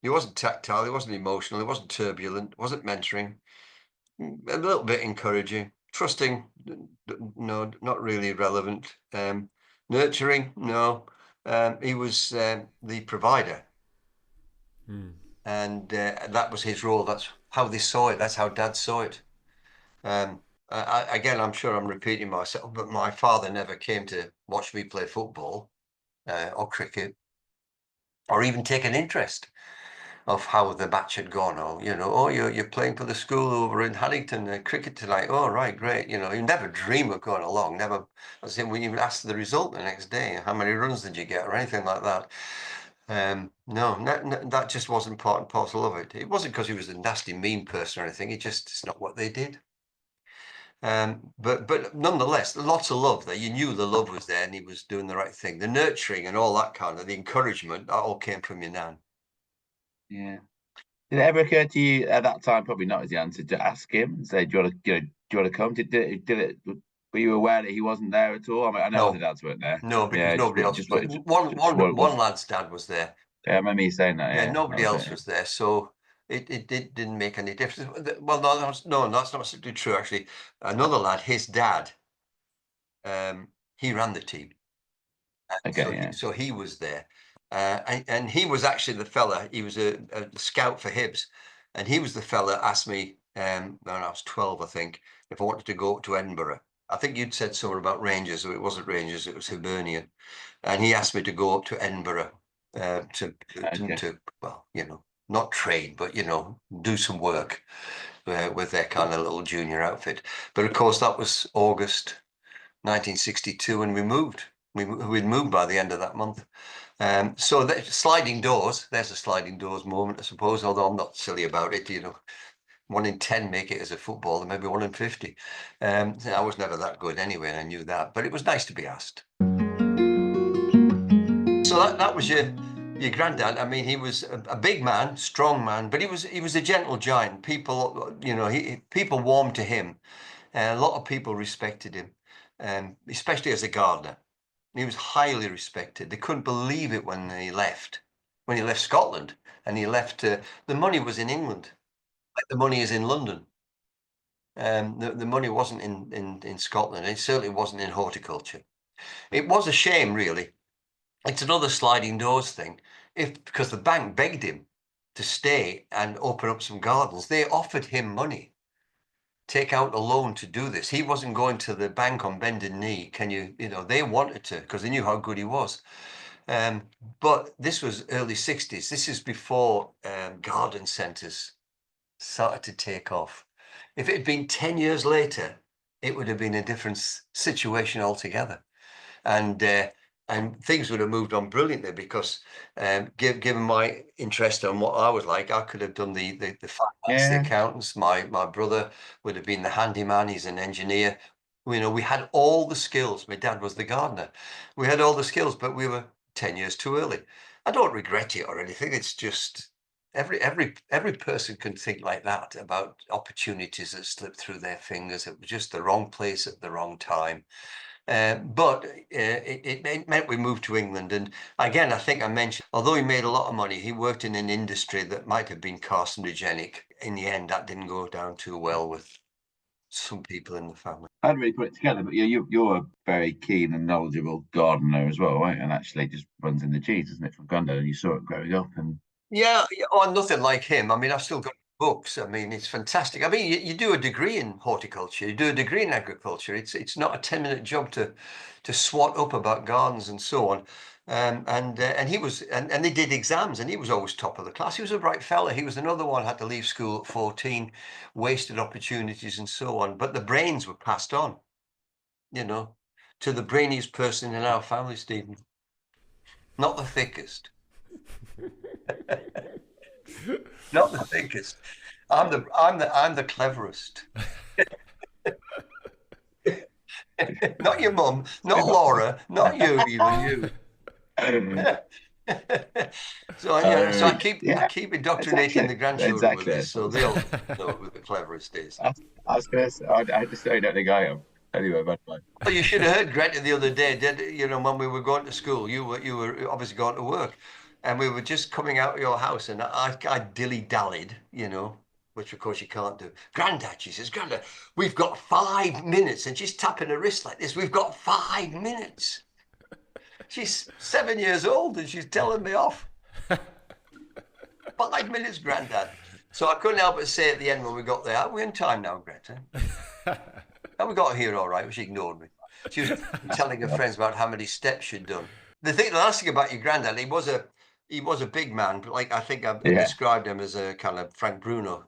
He wasn't tactile, he wasn't emotional, he wasn't turbulent, wasn't mentoring, a little bit encouraging, trusting, no, not really relevant. Nurturing, no. He was the provider. And that was his role. That's how they saw it. That's how Dad saw it. Again, I'm sure I'm repeating myself, but my father never came to watch me play football or cricket, or even take an interest of how the match had gone. Or you're playing for the school over in Haddington, cricket tonight. Oh, right, great. You never dream of going along. Never. I was saying, when you ask the result the next day, how many runs did you get, or anything like that. No, that just wasn't part and parcel of it. It wasn't because he was a nasty, mean person or anything. It's not what they did. But nonetheless, lots of love there. You knew the love was there, and he was doing the right thing. The nurturing and all that kind of, the encouragement, that all came from your nan. Yeah. Did it ever occur to you at that time, probably not as the answer, to ask him and say, do you want to come? Did it? Were you aware that he wasn't there at all? I mean, I know No. other dads weren't there. No, because nobody else. One lad's dad was there. Yeah, I remember you saying that. Yeah, Yeah, nobody else was there, so it didn't make any difference. Well, no, that's not strictly true, actually. Another lad, his dad, he ran the team. Okay, so he was there, and he was actually the fella. He was a scout for Hibs, and he was the fella that asked me when I was 12, I think, if I wanted to go up to Edinburgh. I think you'd said something about Rangers, so it wasn't Rangers, it was Hibernian, and he asked me to go up to Edinburgh to well, not train, but do some work with their kind of little junior outfit. But of course, that was August 1962, and we moved. We'd moved by the end of that month. So sliding doors, there's a sliding doors moment, I suppose, although I'm not silly about it. 1 in 10 make it as a footballer, maybe 1 in 50. I was never that good anyway, and I knew that, but it was nice to be asked. So that was your granddad. I mean, he was a big man, strong man, but he was a gentle giant. People, people warmed to him. A lot of people respected him, especially as a gardener. He was highly respected. They couldn't believe it when he left Scotland, and he left. The money was in England, like the money is in London. The money wasn't in Scotland. It certainly wasn't in horticulture. It was a shame, really. It's another sliding doors thing. Because the bank begged him to stay and open up some gardens, they offered him money, take out a loan to do this. He wasn't going to the bank on bended knee. They wanted to, because they knew how good he was. But this was early 60s. This is before garden centres started to take off. If it had been 10 years later, it would have been a different situation altogether. And and things would have moved on brilliantly because given my interest on what I was like, I could have done the finance, the Yeah. accountants. My brother would have been the handyman. He's an engineer. You know, we had all the skills. My dad was the gardener. We had all the skills, but we were 10 years too early. I don't regret it or anything. It's just every person can think like that about opportunities that slip through their fingers. It was just the wrong place at the wrong time. But it meant we moved to England. And again, I think I mentioned, although he made a lot of money, he worked in an industry that might have been carcinogenic. In the end, that didn't go down too well with some people in the family. I hadn't really put it together, but you're a very keen and knowledgeable gardener as well, right? And actually, it just runs in the genes, isn't it, from Grandad? And you saw it growing up, and Yeah, oh, nothing like him. I mean, I've still got books. I mean, it's fantastic. I mean, you do a degree in horticulture, you do a degree in agriculture. It's not a 10-minute job to swat up about gardens and so on. And he was, and they did exams, and he was always top of the class. He was a bright fella. He was another one, had to leave school at 14, wasted opportunities and so on. But the brains were passed on, you know, to the brainiest person in our family, Stephen. Not the thickest. Not the thickest. I'm the cleverest. Not your mum, not Laura, not you, you. So I keep indoctrinating the grandchildren with this, so they'll know who the cleverest is. I was going to say, I just don't think I am. Anyway, but Well, you should have heard Greta the other day. You know, when we were going to school, you were obviously going to work, and we were just coming out of your house, and I dilly-dallied, you know, which of course you can't do. Grandad, she says, Grandad, we've got 5 minutes, and she's tapping her wrist like this. We've got 5 minutes. She's 7 years old, and she's telling me off. 5 minutes, Grandad. So I couldn't help but say at the end when we got there, are we in time now, Greta? And we got here all right, but she ignored me. She was telling her friends about how many steps she'd done. The last thing about your granddad, he was a big man, but like I think I described him as a kind of Frank Bruno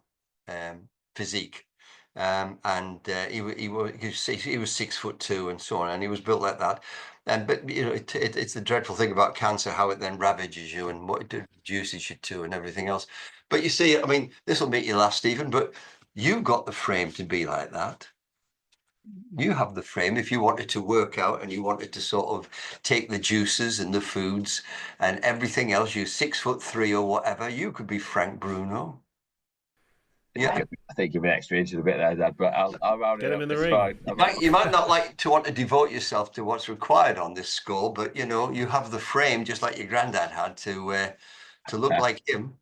physique. And he was 6'2" and so on, and he was built like that. But you know, it's the dreadful thing about cancer, how it then ravages you and what it reduces you to and everything else. But you see, I mean, this will make you laugh, Stephen, but you got the frame to be like that. You have the frame. If you wanted to work out and you wanted to sort of take the juices and the foods and everything else, you're 6'3" or whatever, you could be Frank Bruno. Yeah, I think you've been extra inches a bit there, Dad, but I'll round Get it him up. in the It's ring. fine. you might not like to want to devote yourself to what's required on this score, but you know, you have the frame just like your granddad had to look like him.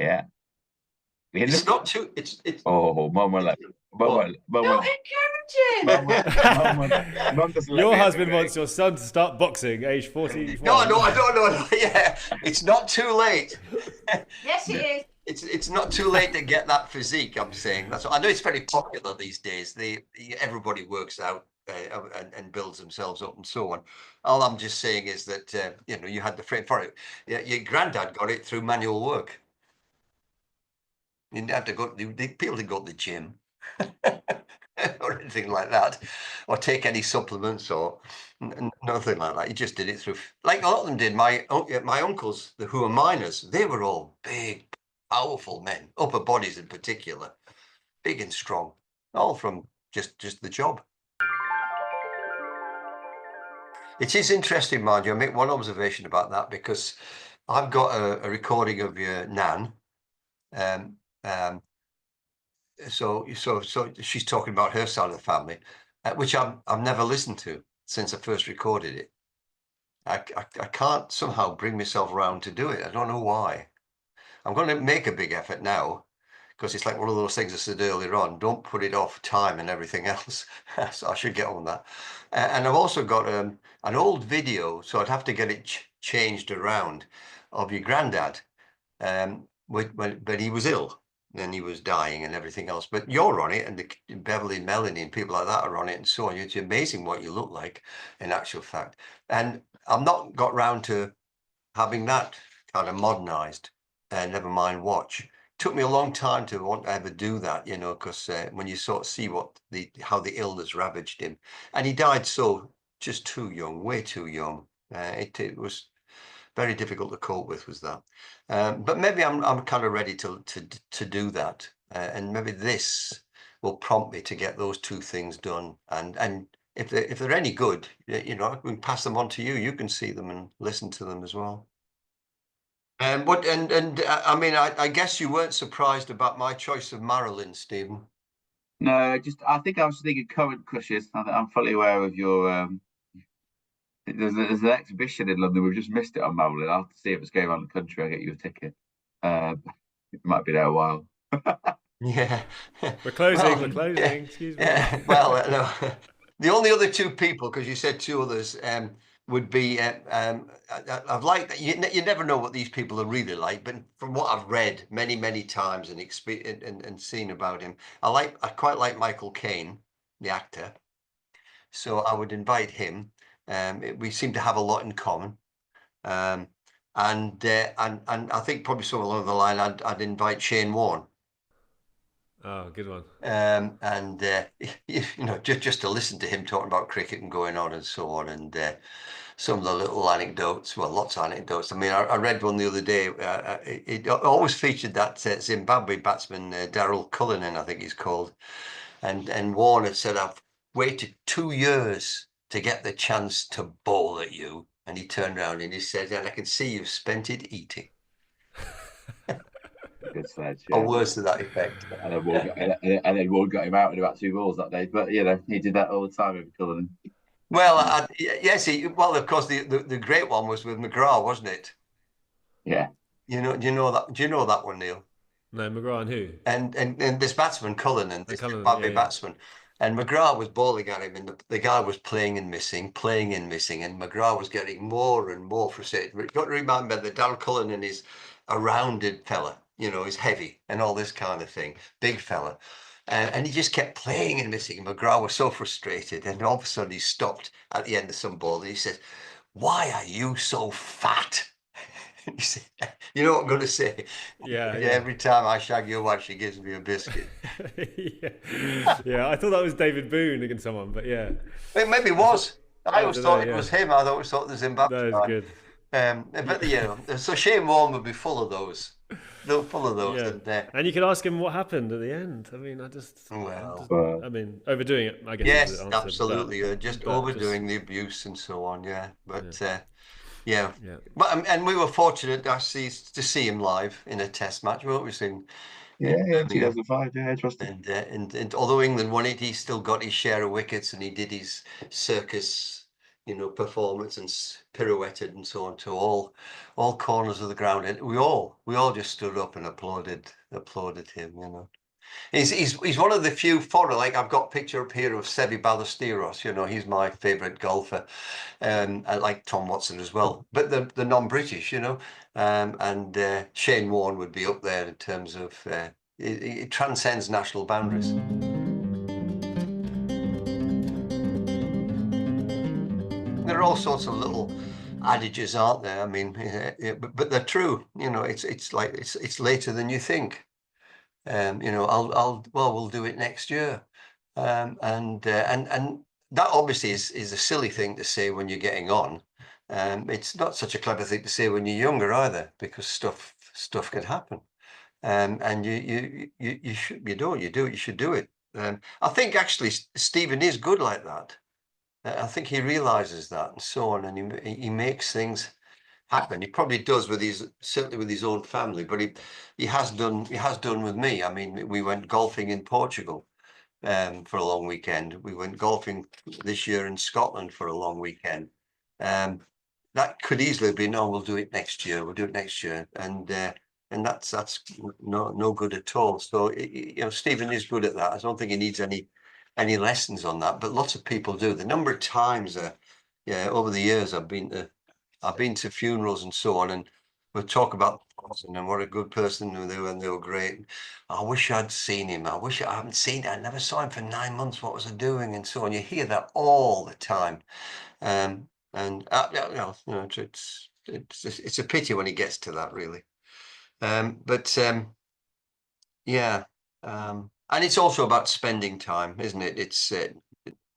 Yeah. It's not too. It's. Oh, Mum will let. Don't encourage him. Mum doesn't let Your me husband in the wants your son to start boxing, age 40. No, I don't know. Yeah, it's not too late. Yes, it is. It's not too late to get that physique. I'm saying that's. I know it's very popular these days. Everybody works out and builds themselves up and so on. All I'm just saying is that you know, you had the frame for it. Yeah, your granddad got it through manual work. You didn't have to go. People didn't go to the gym or anything like that, or take any supplements or nothing like that. He just did it through, like a lot of them did. My uncles, who are miners, they were all big, powerful men, upper bodies in particular, big and strong, all from just the job. It is interesting, mind you. I make one observation about that because I've got a recording of your nan. So she's talking about her side of the family, which I've never listened to since I first recorded it. I can't somehow bring myself around to do it. I don't know why. I'm going to make a big effort now because it's like one of those things I said earlier on. Don't put it off time and everything else. So I should get on that. And I've also got an old video, so I'd have to get it changed around, of your granddad, but he was ill. Then he was dying and everything else. But you're on it, and the Beverly and Melanie and people like that are on it, and so on. It's amazing what you look like, in actual fact. And I've not got round to having that kind of modernized, never mind watch. Took me a long time to want to ever do that, you know, because when you sort of see how the illness ravaged him, and he died so just too young, way too young. It was very difficult to cope with, was that. But maybe I'm kind of ready to do that, and maybe this will prompt me to get those two things done. And if they're any good, you know, I can pass them on to you. You can see them and listen to them as well. And what and I mean, I guess you weren't surprised about my choice of Marilyn, Stephen. No, I think I was thinking current crushes. I'm fully aware of your. There's an exhibition in London. We've just missed it on Marilyn. I'll have to see if it's going around the country. I'll get you a ticket. It might be there a while. Yeah. We're closing. Well, We're closing. yeah, Excuse me. yeah. Well, no. The only other two people, because you said two others, would be I've liked you never know what these people are really like, but from what I've read many times and seen about him, I quite like Michael Caine, the actor. So I would invite him. We seem to have a lot in common. And I think probably somewhere along the line I'd invite Shane Warne. Oh, good one. You know, just to listen to him talking about cricket and going on and so on, and some of the little anecdotes. Well, lots of anecdotes. I mean, I read one the other day. It always featured that Zimbabwe batsman Daryl Cullinan, I think he's called, and Warne had said, "I've waited 2 years to get the chance to bowl at you," and he turned around and he said, "And I can see you've spent it eating." Good sledge. Or words to that effect. And then Ward got him out in about 2 balls that day. But you know, he did that all the time with Cullinan. Well, yes. Well, of course, the great one was with McGrath, wasn't it? Yeah. You know, do you know that one, Neil? No, McGrath and who? And this batsman Cullinan, this Cullinan, Zimbabwe yeah. batsman, and McGrath was bowling at him, and the guy was playing and missing, and McGrath was getting more and more frustrated. But you've got to remember that Daryl Cullinan is a rounded fella, you know, he's heavy and all this kind of thing, big fella. And he just kept playing and missing. And McGrath was so frustrated, and all of a sudden he stopped at the end of some ball, and he said, "Why are you so fat?" He said, "You know what I'm going to say? Yeah. Every time I shag your wife, she gives me a biscuit." Yeah. I thought that was David Boone against someone, but yeah. It maybe was. I always thought it yeah. was him. I always thought it was Zimbabwe. That was good. But you know, so Shane Warne would be full of those. They're full of those. Yeah. And you could ask him what happened at the end. I mean, I mean, overdoing it, I guess. Yes, is the answer, absolutely. Just overdoing the abuse and so on. Yeah, but yeah. But and we were fortunate to see him live in a Test match, weren't we? Yeah, 2005. Yeah, interesting. And although England won it, he still got his share of wickets, and he did his circus, you know, performance and pirouetted and so on to all corners of the ground, and we all just stood up and applauded him. You know, he's one of the few foreign. Like I've got a picture up here of Seve Ballesteros. You know, he's my favourite golfer, I like Tom Watson as well, but the non-British. You know, and Shane Warne would be up there in terms of it transcends national boundaries. There are all sorts of little adages, aren't there? I mean, but they're true. You know, it's like it's later than you think. You know, we'll do it next year, and that obviously is a silly thing to say when you're getting on. It's not such a clever thing to say when you're younger either, because stuff can happen, and you should do it. I think actually Stephen is good like that. I think he realizes that and so on, and he makes things happen. He probably does certainly with his own family, but he has done with me. I mean, we went golfing in Portugal for a long weekend. We went golfing this year in Scotland for a long weekend. That could easily be, no, we'll do it next year. We'll do it next year, and that's no good at all. So you know, Stephen is good at that. I don't think he needs any lessons on that, but lots of people do. The number of times, over the years, I've been to funerals and so on, and we'll talk about the person and what a good person they were, and they were great. I wish I'd seen him. I wish I hadn't seen it. I never saw him for 9 months. What was I doing? And so on. You hear that all the time, and you know, it's a pity when it gets to that, really. And it's also about spending time, isn't it? It's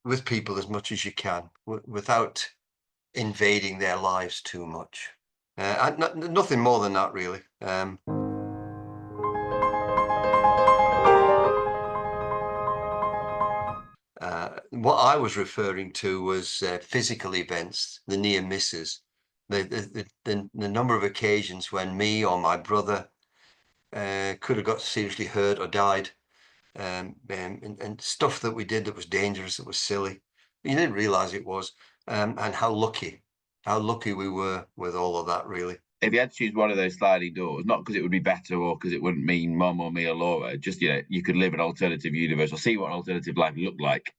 with people as much as you can, without invading their lives too much. Nothing more than that, really. What I was referring to was physical events, the near misses, the number of occasions when me or my brother could have got seriously hurt or died, and stuff that we did that was dangerous, that was silly. You didn't realize it was, and how lucky we were with all of that, really. If you had to choose one of those sliding doors, not because it would be better or because it wouldn't mean Mum or me or Laura, just, you could live an alternative universe or see what an alternative life looked like.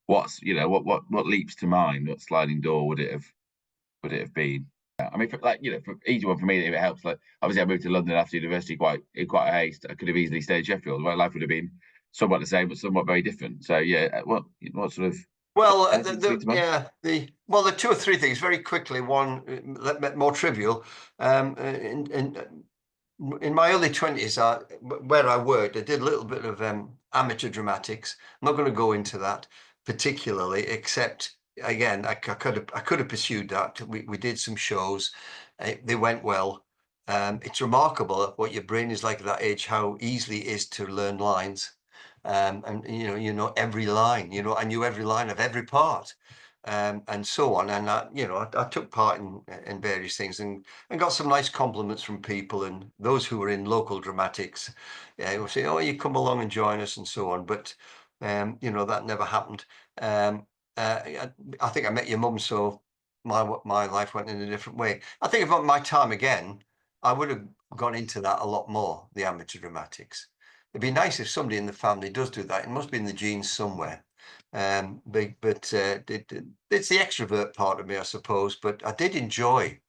What's, what leaps to mind? What sliding door would it have been? I mean, for easy one for me, if it helps, like, obviously I moved to London after university in quite a haste. I could have easily stayed in Sheffield. My life would have been somewhat the same, but somewhat very different. So yeah, what sort of? Well, the 2 or 3 things very quickly. One, more trivial. In my early 20s, where I worked, I did a little bit of amateur dramatics. I'm not going to go into that particularly, except again, I could have pursued that. We did some shows. They went well. It's remarkable what your brain is like at that age, how easily it is to learn lines. And you know every line, I knew every line of every part, and so on. And I took part in various things and got some nice compliments from people, and those who were in local dramatics, would say, "Oh, you come along and join us," and so on. But that never happened. I think I met your mum, so my life went in a different way. I think if my time again, I would have gone into that a lot more, the amateur dramatics. It'd be nice if somebody in the family does do that. It must be in the genes somewhere. But it's the extrovert part of me, I suppose. But I did enjoy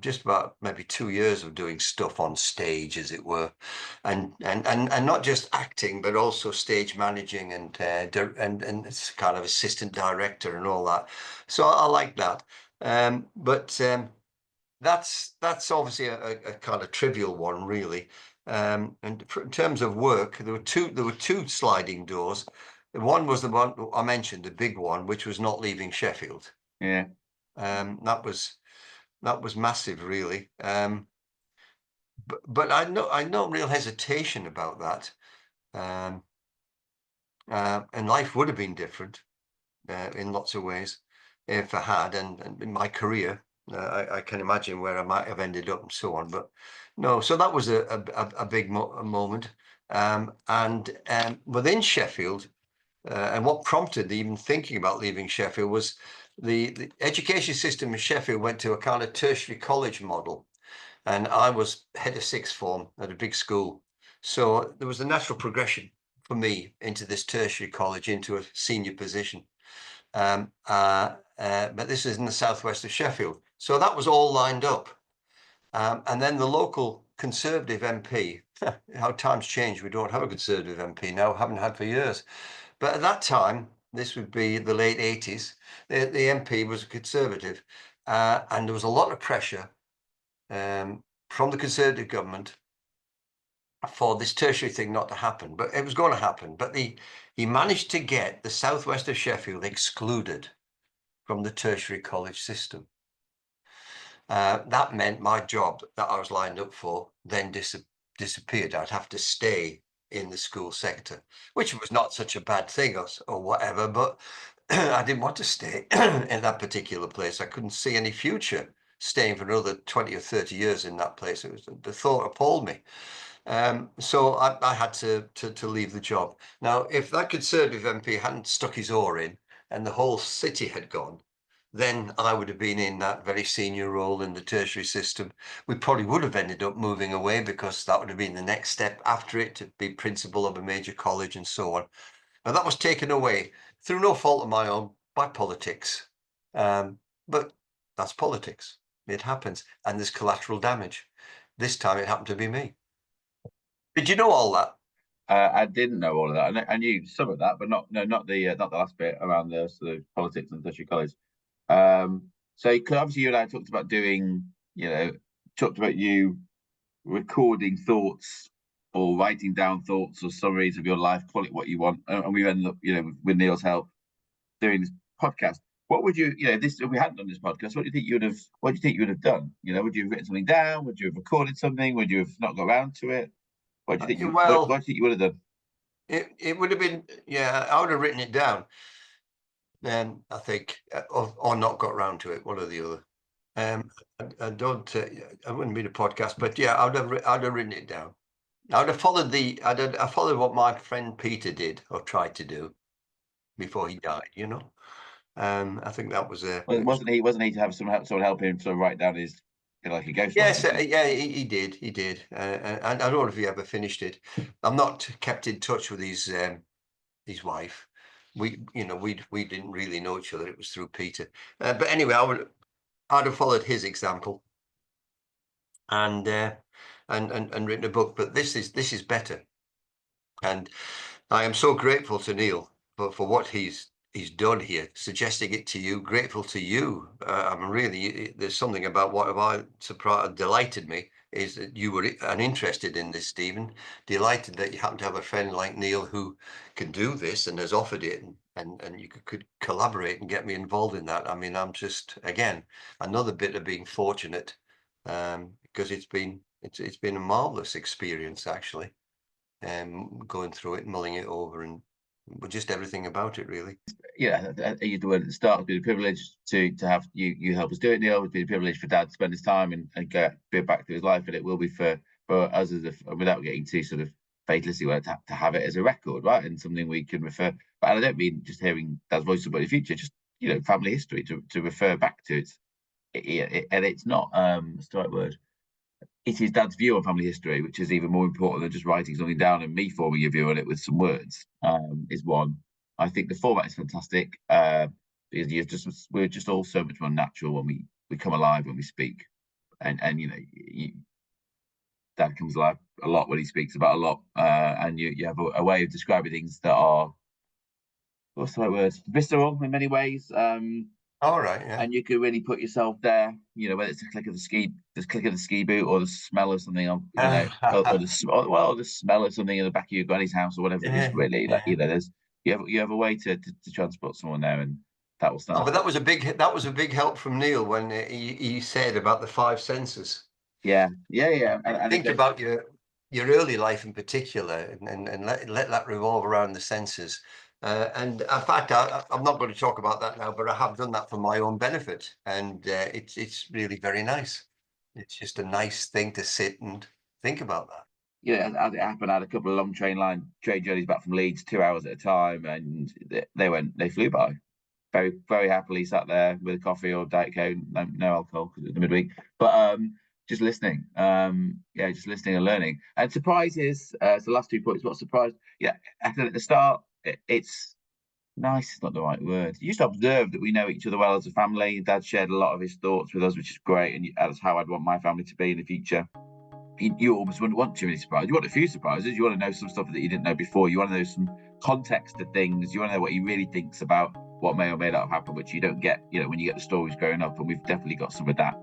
just about maybe 2 years of doing stuff on stage, as it were, and not just acting, but also stage managing and it's kind of assistant director and all that. So I like that. But that's obviously a kind of trivial one, really. And in terms of work, there were two sliding doors. One was the one I mentioned, the big one, which was not leaving Sheffield. Yeah. That was massive, really. But I no real hesitation about that. And life would have been different in lots of ways if I had, and in my career. I can imagine where I might have ended up and so on, but no. So that was a big moment, and within Sheffield, and what prompted even thinking about leaving Sheffield was the education system in Sheffield went to a kind of tertiary college model, and I was head of sixth form at a big school, so there was a natural progression for me into this tertiary college, into a senior position. But this is in the southwest of Sheffield. So that was all lined up. And then the local Conservative MP, how times change, we don't have a Conservative MP now, haven't had for years. But at that time, this would be the late 80s, the MP was a Conservative. And there was a lot of pressure from the Conservative government for this tertiary thing not to happen, but it was going to happen. But he managed to get the southwest of Sheffield excluded from the tertiary college system. That meant my job that I was lined up for then disappeared. I'd have to stay in the school sector, which was not such a bad thing or whatever, but I didn't want to stay in that particular place. I couldn't see any future staying for another 20 or 30 years in that place. The thought appalled me. So I had to leave the job. Now, if that Conservative MP hadn't stuck his oar in and the whole city had gone, then I would have been in that very senior role in the tertiary system. We probably would have ended up moving away, because that would have been the next step after it, to be principal of a major college and so on. But that was taken away through no fault of my own by politics. But that's politics. It happens, and there's collateral damage. This time it happened to be me. Did you know all that? I didn't know all of that. I knew some of that, but not the last bit around the sort of politics and tertiary college. So obviously you and I talked about you recording thoughts or writing down thoughts or summaries of your life, call it what you want. And we've ended up, with Neil's help, doing this podcast. What would you, if we hadn't done this podcast, what do you think you would have done? Would you have written something down? Would you have recorded something? Would you have not got around to it? What do you think? What do you think you would have done? It would have been, I would have written it down. Then I think, or not got around to it, one or the other. I don't. I wouldn't be a podcast, but yeah, I'd have written it down. I would have followed I followed what my friend Peter did or tried to do before he died. I think that was a. Well, wasn't he to have someone help him to write down his like a ghost? Yes, he did. He did, and I don't know if he ever finished it. I'm not kept in touch with his wife. We didn't really know each other. It was through Peter. But anyway, I'd have followed his example and written a book. But this is better, and I am so grateful to Neil for what he's done here, suggesting it to you. Grateful to you. I'm really. There's something about what delighted me is that you were interested in this, Stephen. Delighted that you happen to have a friend like Neil who can do this and has offered it, and you could collaborate and get me involved in that. I mean, I'm just, again, another bit of being fortunate, because it's been a marvelous experience, actually, going through it, mulling it over, and just everything about it, really. Yeah, I used the word at the start. It's been a privilege to have you help us do it, Neil. It's been a privilege for Dad to spend his time and get back to his life, and it will be for us without getting too sort of fatalistic, to have it as a record, right, and something we can refer. But I don't mean just hearing Dad's voice about the future, just family history to refer back to. And it's not what's the right word? It is Dad's view on family history, which is even more important than just writing something down and me forming a view on it with some words. Is one. I think the format is fantastic, because we're just all so much more natural when we come alive when we speak, and Dad comes alive a lot when he speaks about a lot, and you have a way of describing things that are, what's the right word, visceral in many ways. All right, yeah. And you can really put yourself there, whether it's the click of the ski boot, or the smell of something on, or the smell of something in the back of your granny's house, or whatever it is. Really, there's you have a way to transport someone there, and that will stand. But that was a big help from Neil when he said about the 5 senses. Yeah. And think about your early life in particular, and let that revolve around the senses. And in fact, I'm not going to talk about that now, but I have done that for my own benefit, and it's really very nice. It's just a nice thing to sit and think about that. As it happened, I had a couple of long train journeys back from Leeds, 2 hours at a time, and they flew by. Very, very happily sat there with a coffee or Diet Coke, no alcohol because it's the midweek, but just listening, just listening and learning. And surprises, so the last 2 points, what surprised? At the start, it's nice, it's not the right word. You used to observe that we know each other well as a family. Dad shared a lot of his thoughts with us, which is great, and that's how I'd want my family to be in the future. You almost wouldn't want too many surprises. You want a few surprises. You want to know some stuff that you didn't know before. You want to know some context to things. You want to know what he really thinks about what may or may not have happened, which you don't get, when you get the stories growing up. And we've definitely got some of that.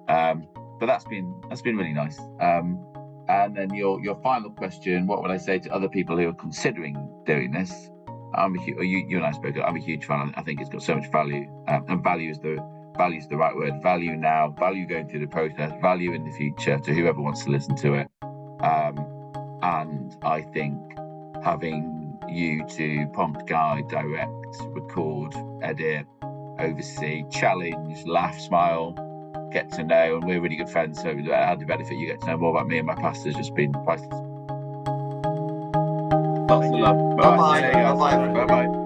But that's been really nice. And then your final question: what would I say to other people who are considering doing this? You and I spoke. I'm a huge fan. I think it's got so much value, and value is the right word. Value now, value going through the process, value in the future to whoever wants to listen to it. And I think having you to prompt, guide, direct, record, edit, oversee, challenge, laugh, smile, get to know, and we're really good friends, so added benefit, you get to know more about me and my past has just been priceless. Lots of love. Bye-bye. Bye-bye.